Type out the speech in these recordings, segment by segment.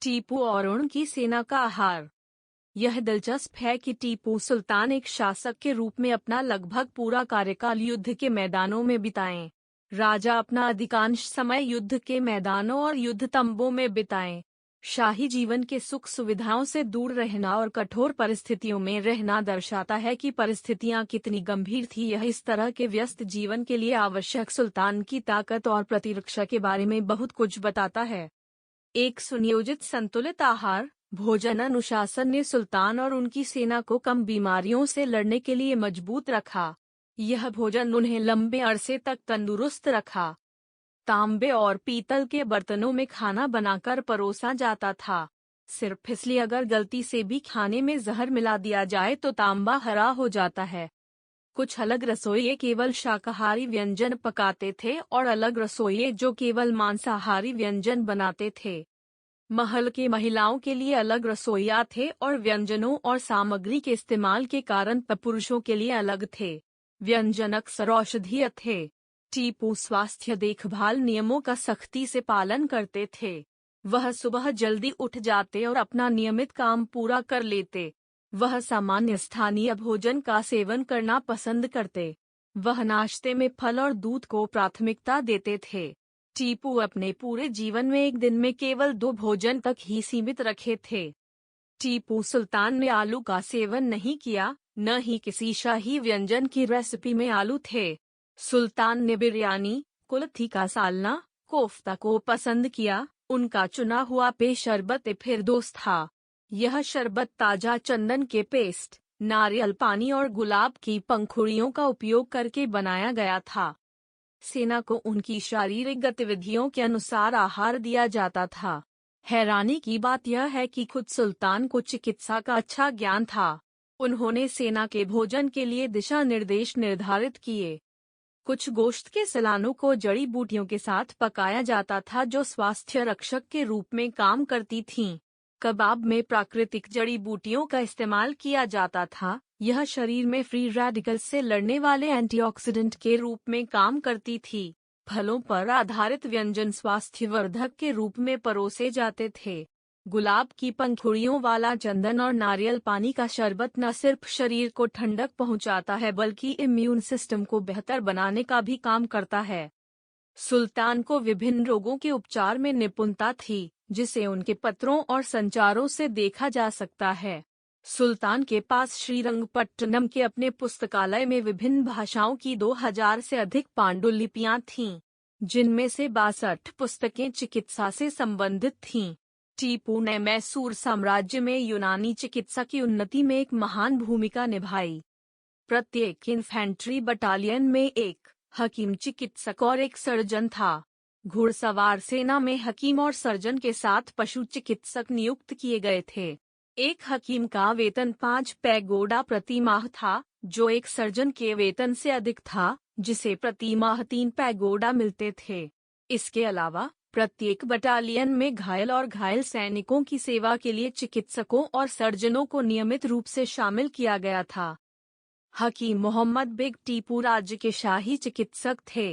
टीपू और उनकी सेना का आहार। यह दिलचस्प है कि टीपू सुल्तान एक शासक के रूप में अपना लगभग पूरा कार्यकाल युद्ध के मैदानों में बिताएं। राजा अपना अधिकांश समय युद्ध के मैदानों और युद्ध तंबों में बिताएं। शाही जीवन के सुख सुविधाओं से दूर रहना और कठोर परिस्थितियों में रहना दर्शाता है कि परिस्थितियां कितनी गंभीर थी। यह इस तरह के व्यस्त जीवन के लिए आवश्यक सुल्तान की ताकत और प्रतिरक्षा के बारे में बहुत कुछ बताता है। एक सुनियोजित संतुलित आहार भोजन अनुशासन ने सुल्तान और उनकी सेना को कम बीमारियों से लड़ने के लिए मजबूत रखा। यह भोजन उन्हें लंबे अरसे तक तंदुरुस्त रखा। तांबे और पीतल के बर्तनों में खाना बनाकर परोसा जाता था। सिर्फ इसलिए अगर गलती से भी खाने में जहर मिला दिया जाए तो तांबा हरा हो जाता है। कुछ अलग रसोइये केवल शाकाहारी व्यंजन पकाते थे और अलग रसोइये जो केवल मांसाहारी व्यंजन बनाते थे। महल के महिलाओं के लिए अलग रसोइया थे और व्यंजनों और सामग्री के इस्तेमाल के कारण पुरुषों के लिए अलग थे। व्यंजन अक्सर औषधीय थे। टीपू स्वास्थ्य देखभाल नियमों का सख्ती से पालन करते थे। वह सुबह जल्दी उठ जाते और अपना नियमित काम पूरा कर लेते। वह सामान्य स्थानीय भोजन का सेवन करना पसंद करते। वह नाश्ते में फल और दूध को प्राथमिकता देते थे। टीपू अपने पूरे जीवन में एक दिन में केवल 2 भोजन तक ही सीमित रखे थे। टीपू सुल्तान ने आलू का सेवन नहीं किया, न ही किसी शाही व्यंजन की रेसिपी में आलू थे। सुल्तान ने बिरयानी, कुल्थी का सालना, कोफ्ता को पसंद किया। उनका चुना हुआ पेय शरबत फिरदौस था। यह शरबत ताजा चंदन के पेस्ट, नारियल पानी और गुलाब की पंखुड़ियों का उपयोग करके बनाया गया था। सेना को उनकी शारीरिक गतिविधियों के अनुसार आहार दिया जाता था। हैरानी की बात यह है कि खुद सुल्तान को चिकित्सा का अच्छा ज्ञान था। उन्होंने सेना के भोजन के लिए दिशा निर्देश निर्धारित किए। कुछ गोश्त के सलानों को जड़ी बूटियों के साथ पकाया जाता था जो स्वास्थ्य रक्षक के रूप में काम करती थीं। कबाब में प्राकृतिक जड़ी बूटियों का इस्तेमाल किया जाता था। यह शरीर में फ्री रेडिकल्स से लड़ने वाले एंटीऑक्सीडेंट के रूप में काम करती थी। फलों पर आधारित व्यंजन स्वास्थ्यवर्धक के रूप में परोसे जाते थे। गुलाब की पंखुड़ियों वाला चंदन और नारियल पानी का शरबत न सिर्फ शरीर को ठंडक पहुंचाता है बल्कि इम्यून सिस्टम को बेहतर बनाने का भी काम करता है। सुल्तान को विभिन्न रोगों के उपचार में निपुणता थी, जिसे उनके पत्रों और संचारों से देखा जा सकता है। सुल्तान के पास श्रीरंगपट्टनम के अपने पुस्तकालय में विभिन्न भाषाओं की 2000 से अधिक पांडुलिपियां थीं, जिनमें से 62 पुस्तकें चिकित्सा से संबंधित थीं। टीपू ने मैसूर साम्राज्य में यूनानी चिकित्सा की उन्नति में एक महान भूमिका निभाई। प्रत्येक इन्फेंट्री बटालियन में एक हकीम चिकित्सक और एक सर्जन था। घुड़सवार सेना में हकीम और सर्जन के साथ पशु चिकित्सक नियुक्त किए गए थे। एक हकीम का वेतन 5 पैगोडा प्रति माह था, जो एक सर्जन के वेतन से अधिक था, जिसे प्रति माह 3 पैगोडा मिलते थे। इसके अलावा प्रत्येक बटालियन में घायल और घायल सैनिकों की सेवा के लिए चिकित्सकों और सर्जनों को नियमित रूप से शामिल किया गया था। हकीम मोहम्मद बेग टीपू राज्य के शाही चिकित्सक थे।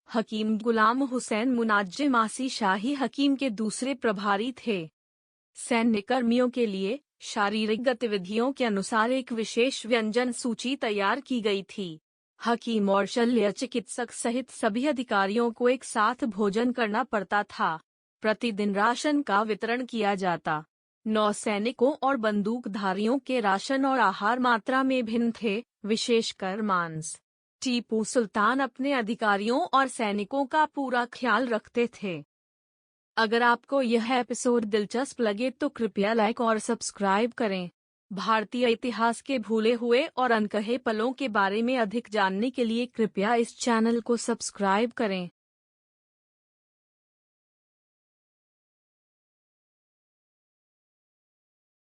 हकीम गुलाम हुसैन मुनाज्जिम शाही हकीम के दूसरे प्रभारी थे। सैन्य कर्मियों के लिए शारीरिक गतिविधियों के अनुसार एक विशेष व्यंजन सूची तैयार की गई थी। हकीम और शल्य चिकित्सक सहित सभी अधिकारियों को एक साथ भोजन करना पड़ता था। प्रतिदिन राशन का वितरण किया जाता। नौसैनिकों और बंदूकधारियों के राशन और आहार मात्रा में भिन्न थे, विशेषकर मांस। टीपू सुल्तान अपने अधिकारियों और सैनिकों का पूरा ख्याल रखते थे। अगर आपको यह एपिसोड दिलचस्प लगे तो कृपया लाइक और सब्सक्राइब करें। भारतीय इतिहास के भूले हुए और अनकहे पलों के बारे में अधिक जानने के लिए कृपया इस चैनल को सब्सक्राइब करें।